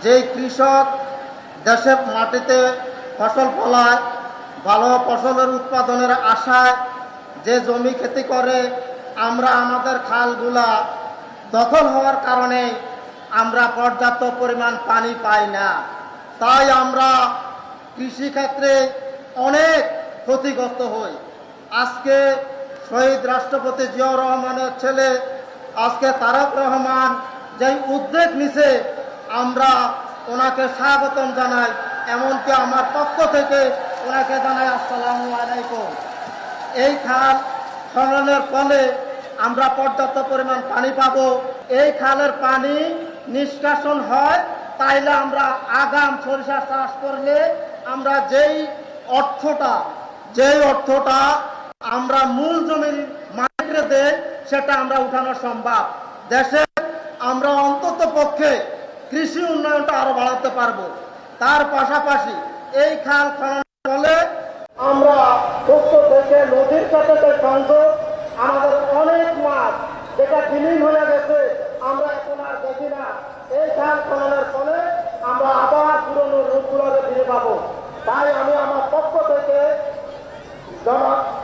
যেই কৃষক দেশের মাটিতে ফসল ফলায়, ভালো ফসলের উৎপাদনের আশায় যে জমি খেতি করে, আমরা আমাদের খালগুলা দখল হওয়ার কারণে আমরা পর্যাপ্ত পরিমাণ পানি পাই না। তাই আমরা কৃষিক্ষেত্রে অনেক ক্ষতিগ্রস্ত হই। আজকে শহীদ রাষ্ট্রপতি জিয়াউর রহমানের ছেলে আজকে তারেক রহমান যে উদ্যোগ নিছে, আমরা ওনাকে স্বাগতম জানাই। এমনকি আমার পক্ষ থেকে ওনাকে জানাই আসসালামু আলাইকুম। এই খাল খননের ফলে আমরা পর্যাপ্ত পরিমাণ পানি পাব। এই খালের পানি নিষ্কাশন হয়, তাইলে আমরা আগাম সরিষা চাষ করলে আমরা যেই অর্থটা আমরা মূল জমির মালিকরে দেই, সেটা আমরা উঠানো সম্ভব। দেশে আমরা অন্তত পক্ষে কৃষি উন্নয়নটা আরো বাড়াতে পারবো। তার পাশাপাশি এই খাল খননের ফলে আমরা সুস্থ থেকে নদীর সাথে যে সংযোগ, আমাদের অনেক মাছ যেটা বিলীন হয়ে গেছে, আমরা এখন আর দেখি না। এই খাল খননের ফলে আমরা আবার পুরনো রূপগুলোকে ফিরে পাবো। তাই আমি আমার পক্ষ থেকে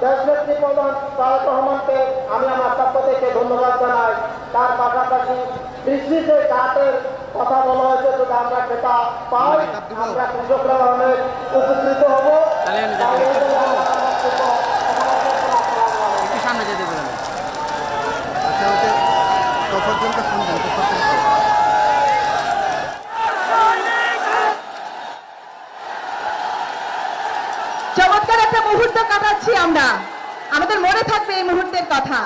দেশনেত্রী প্রধান তারেক রহমানকে আমি আমার পক্ষ থেকে ধন্যবাদ জানাই। তার পাশাপাশি কৃষি যে কাঠের কথা বলা হয়েছে, যদি আমরা সেটা পাই, আমরা কৃষকরা অনেক উপকৃত হব। চমৎকার একটা মুহূর্ত কাটাচ্ছি আমরা, আমাদের মনে থাকবে এই মুহূর্তের কথা।